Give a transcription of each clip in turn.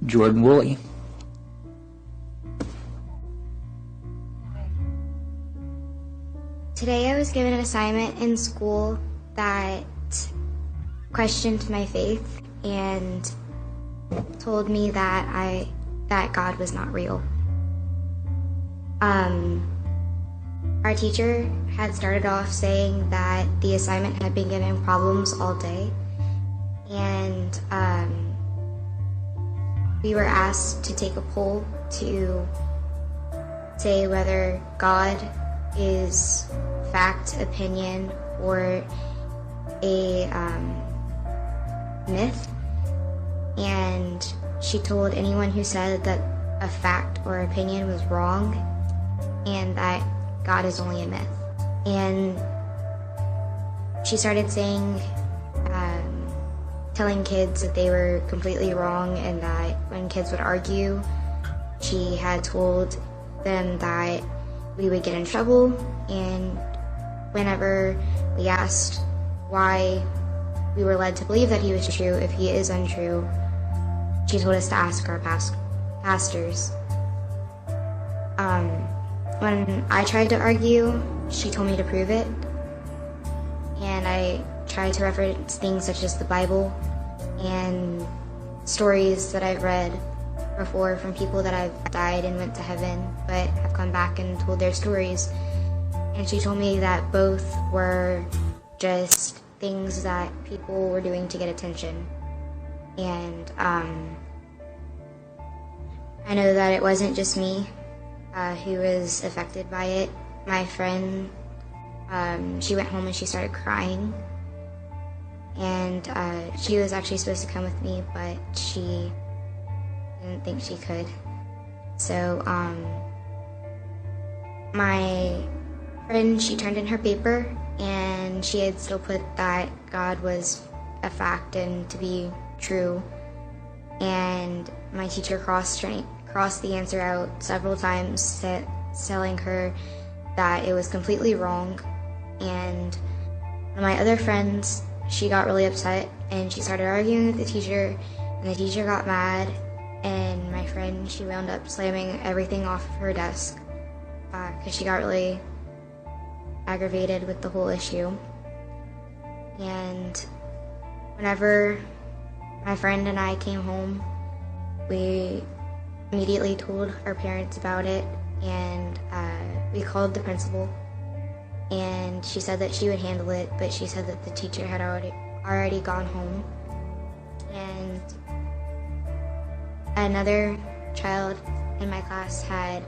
Jordan Woolley. Today I was given an assignment in school that questioned my faith and told me that God was not real. Our teacher had started off saying that the assignment had been given problems all day, and we were asked to take a poll to say whether God is fact, opinion, or a myth. And she told anyone who said that a fact or opinion was wrong and that God is only a myth. And she started saying, telling kids that they were completely wrong, and that when kids would argue, she had told them that we would get in trouble, and whenever we asked why we were led to believe that he was true if he is untrue, she told us to ask our pastors. When I tried to argue, she told me to prove it, and I tried to reference things such as the Bible and stories that I've read before from people that have died and went to heaven but have come back and told their stories. And she told me that both were just things that people were doing to get attention. And I know that it wasn't just me who was affected by it. My friend, she went home and she started crying. And she was actually supposed to come with me, but she didn't think she could. So my friend, she turned in her paper, and she had still put that God was a fact and to be true. And my teacher crossed the answer out several times, telling her that it was completely wrong. And one of my other friends, she got really upset and she started arguing with the teacher, and the teacher got mad, and my friend, she wound up slamming everything off of her desk because she got really aggravated with the whole issue. And whenever my friend and I came home, we immediately told our parents about it, and we called the principal, and she said that she would handle it, but she said that the teacher had already gone home. And another child in my class had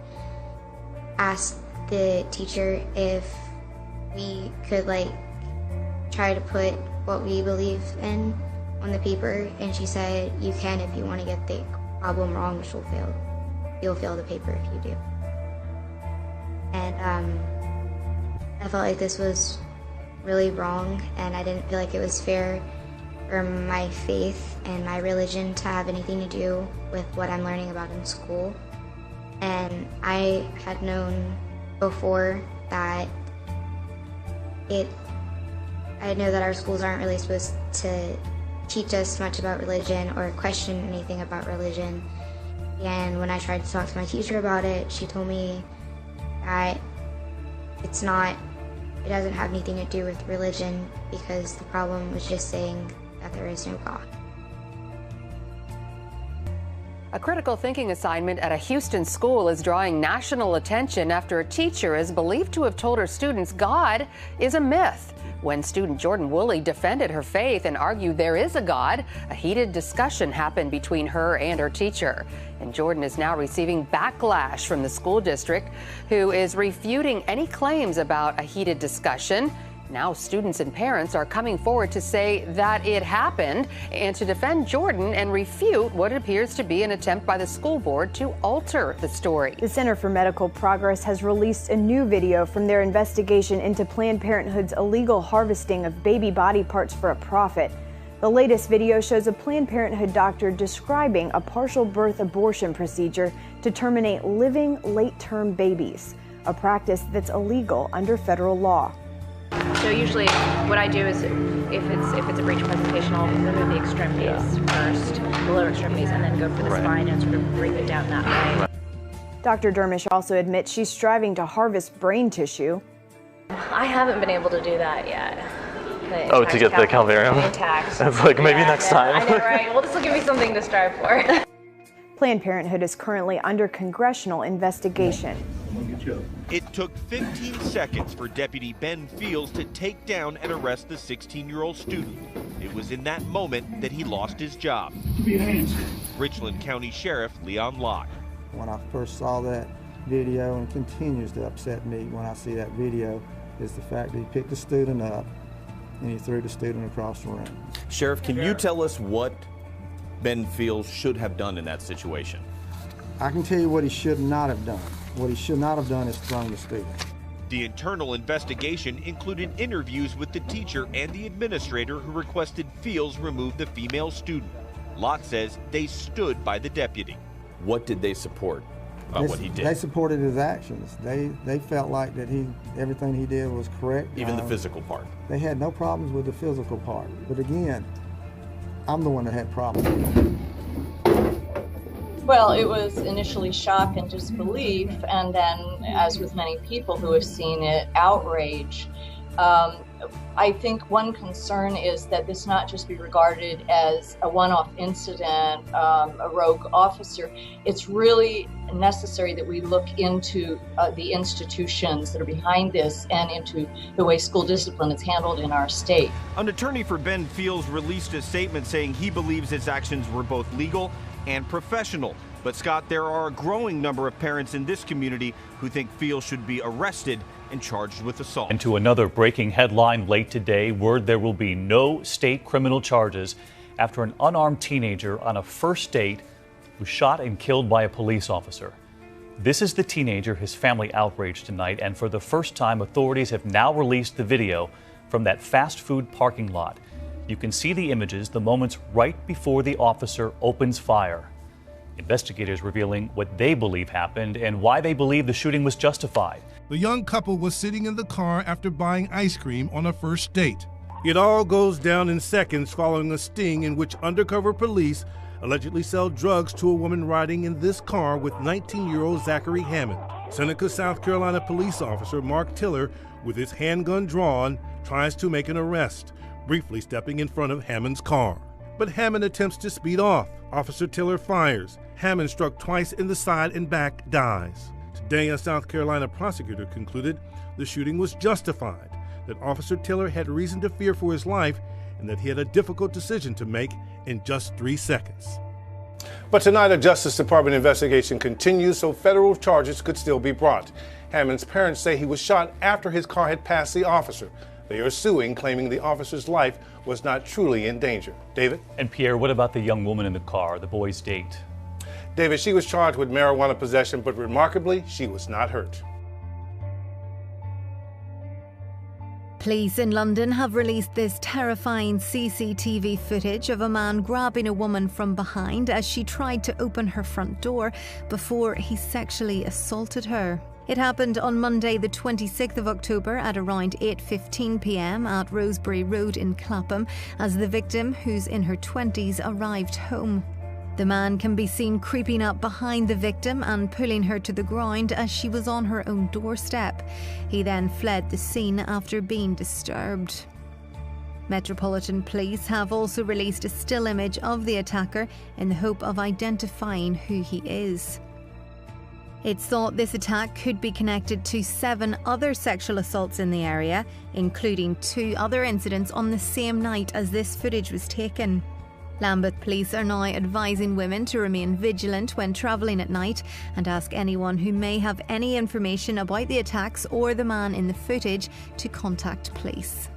asked the teacher if we could try to put what we believe in on the paper, and she said, you can if you want to get the problem wrong, which will fail. You'll fail the paper if you do. And I felt like this was really wrong, and I didn't feel like it was fair for my faith and my religion to have anything to do with what I'm learning about in school. And I had known before that I know that our schools aren't really supposed to teach us much about religion or question anything about religion. And when I tried to talk to my teacher about it, she told me that it doesn't have anything to do with religion, because the problem was just saying that there is no God. A critical thinking assignment at a Houston school is drawing national attention after a teacher is believed to have told her students God is a myth. When student Jordan Woolley defended her faith and argued there is a God, a heated discussion happened between her and her teacher. And Jordan is now receiving backlash from the school district, who is refuting any claims about a heated discussion. Now students and parents are coming forward to say that it happened and to defend Jordan and refute what appears to be an attempt by the school board to alter the story. The Center for Medical Progress has released a new video from their investigation into Planned Parenthood's illegal harvesting of baby body parts for a profit. The latest video shows a Planned Parenthood doctor describing a partial birth abortion procedure to terminate living late-term babies, a practice that's illegal under federal law. So usually what I do is if it's a breech presentation, I'll remove the extremities first, the lower extremities, and then go for the spine and sort of break it down that way. Dr. Dermish also admits she's striving to harvest brain tissue. I haven't been able to do that yet. Oh, to get the calvarium? Intact. That's like maybe next time. I know, right? Well, this will give me something to strive for. Planned Parenthood is currently under congressional investigation. It took 15 seconds for Deputy Ben Fields to take down and arrest the 16-year-old student. It was in that moment that he lost his job. Richland County Sheriff Leon Locke. When I first saw that video, and continues to upset me when I see that video, is the fact that he picked the student up and he threw the student across the room. Sheriff, can you tell us what Ben Fields should have done in that situation? I can tell you what he should not have done. What he should not have done is thrown the student. The internal investigation included interviews with the teacher and the administrator who requested Fields remove the female student. Locke says they stood by the deputy. What did they support about what he did? They supported his actions. They felt like that everything he did was correct. Even the physical part? They had no problems with the physical part. But again, I'm the one that had problems. Well, it was initially shock and disbelief, and then, as with many people who have seen it, outrage. I think one concern is that this not just be regarded as a one-off incident, a rogue officer. It's really necessary that we look into the institutions that are behind this and into the way school discipline is handled in our state. An attorney for Ben Fields released a statement saying he believes his actions were both legal and professional. But Scott, there are a growing number of parents in this community who think Fields should be arrested and charged with assault. And to another breaking headline late today, word there will be no state criminal charges after an unarmed teenager on a first date was shot and killed by a police officer. This is the teenager his family outraged tonight, and for the first time, authorities have now released the video from that fast food parking lot. You can see the images, the moments right before the officer opens fire. Investigators revealing what they believe happened and why they believe the shooting was justified. The young couple was sitting in the car after buying ice cream on a first date. It all goes down in seconds following a sting in which undercover police allegedly sell drugs to a woman riding in this car with 19-year-old Zachary Hammond. Seneca, South Carolina police officer Mark Tiller, with his handgun drawn, tries to make an arrest, briefly stepping in front of Hammond's car. But Hammond attempts to speed off. Officer Tiller fires. Hammond, struck twice in the side and back, dies. Today, a South Carolina prosecutor concluded the shooting was justified, that Officer Tiller had reason to fear for his life, and that he had a difficult decision to make in just 3 seconds. But tonight, a Justice Department investigation continues, so federal charges could still be brought. Hammond's parents say he was shot after his car had passed the officer. They are suing, claiming the officer's life was not truly in danger. David? And Pierre, what about the young woman in the car, the boy's date? David, she was charged with marijuana possession, but remarkably, she was not hurt. Police in London have released this terrifying CCTV footage of a man grabbing a woman from behind as she tried to open her front door before he sexually assaulted her. It happened on Monday, the 26th of October at around 8:15 p.m. at Rosebery Road in Clapham as the victim, who's in her 20s, arrived home. The man can be seen creeping up behind the victim and pulling her to the ground as she was on her own doorstep. He then fled the scene after being disturbed. Metropolitan Police have also released a still image of the attacker in the hope of identifying who he is. It's thought this attack could be connected to 7 other sexual assaults in the area, including 2 other incidents on the same night as this footage was taken. Lambeth Police are now advising women to remain vigilant when travelling at night and ask anyone who may have any information about the attacks or the man in the footage to contact police.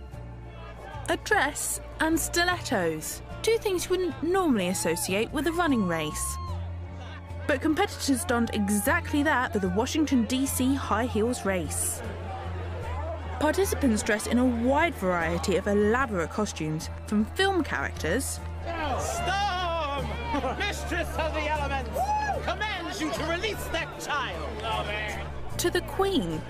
A dress and stilettos, 2 things you wouldn't normally associate with a running race. But competitors donned exactly that for the Washington DC high heels race. Participants dressed in a wide variety of elaborate costumes, from film characters Storm! Mistress of the elements! Commands you to release that child! to the Queen.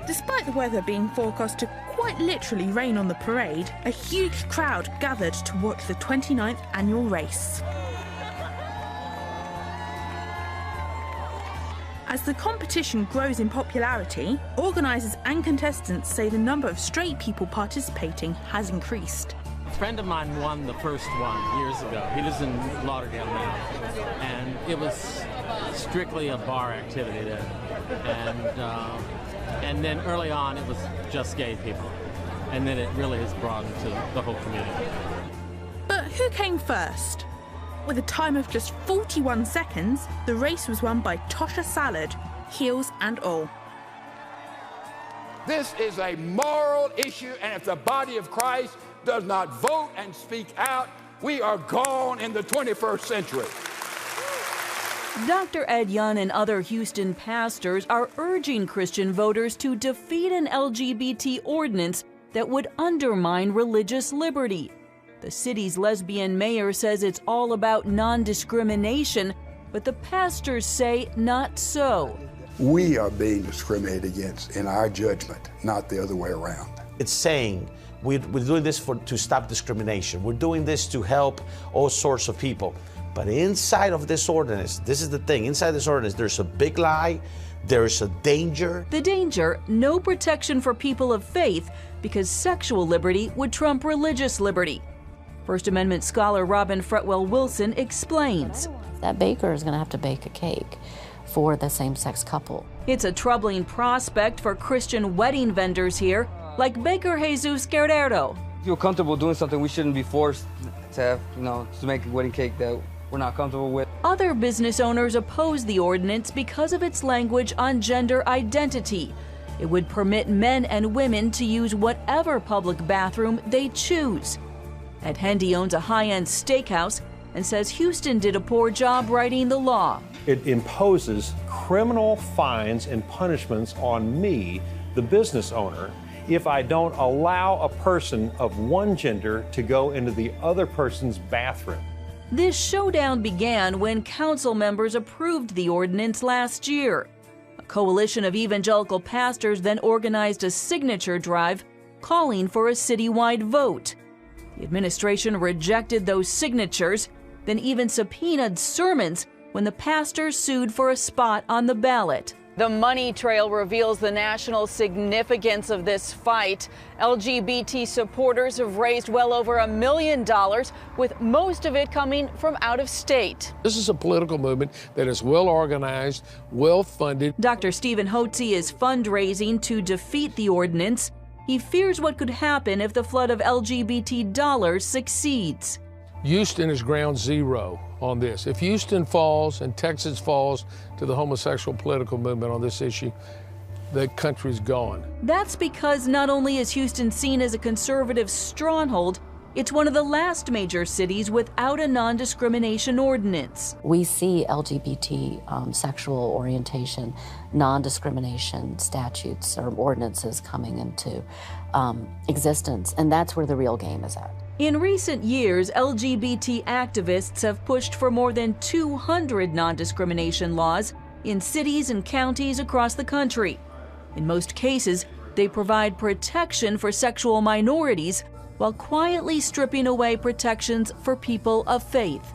Despite the weather being forecast to quite literally rain on the parade, a huge crowd gathered to watch the 29th annual race. As the competition grows in popularity, organisers and contestants say the number of straight people participating has increased. A friend of mine won the first one years ago. He lives in Lauderdale now, and it was strictly a bar activity then. And then early on, it was just gay people, and then it really has broadened to the whole community. But who came first? With a time of just 41 seconds, the race was won by Tosha Salad, heels and all. This is a moral issue, and if the body of Christ does not vote and speak out, we are gone in the 21st century. Dr. Ed Young and other Houston pastors are urging Christian voters to defeat an LGBT ordinance that would undermine religious liberty. The city's lesbian mayor says it's all about non-discrimination, but the pastors say not so. We are being discriminated against in our judgment, not the other way around. It's saying we're doing this to stop discrimination. We're doing this to help all sorts of people. But inside of this ordinance, this is the thing, inside this ordinance, there's a big lie, there's a danger. The danger, no protection for people of faith because sexual liberty would trump religious liberty. First Amendment scholar Robin Fretwell Wilson explains. That baker is going to have to bake a cake for the same-sex couple. It's a troubling prospect for Christian wedding vendors here, like Baker Jesus Guerrero. If you're comfortable doing something, we shouldn't be forced to have, to make a wedding cake that we're not comfortable with. Other business owners oppose the ordinance because of its language on gender identity. It would permit men and women to use whatever public bathroom they choose. Ed Hendy owns a high-end steakhouse and says Houston did a poor job writing the law. It imposes criminal fines and punishments on me, the business owner, if I don't allow a person of one gender to go into the other person's bathroom. This showdown began when council members approved the ordinance last year. A coalition of evangelical pastors then organized a signature drive calling for a citywide vote. The administration rejected those signatures, then even subpoenaed sermons when the pastors sued for a spot on the ballot. The money trail reveals the national significance of this fight. LGBT supporters have raised well over $1 million, with most of it coming from out of state. This is a political movement that is well organized, well funded. Dr. Stephen Hotze is fundraising to defeat the ordinance. He fears what could happen if the flood of LGBT dollars succeeds. Houston is ground zero on this. If Houston falls and Texas falls to the homosexual political movement on this issue, the country's gone. That's because not only is Houston seen as a conservative stronghold, it's one of the last major cities without a non-discrimination ordinance. We see LGBT sexual orientation, non-discrimination statutes or ordinances coming into existence, and that's where the real game is at. In recent years, LGBT activists have pushed for more than 200 non-discrimination laws in cities and counties across the country. In most cases, they provide protection for sexual minorities while quietly stripping away protections for people of faith.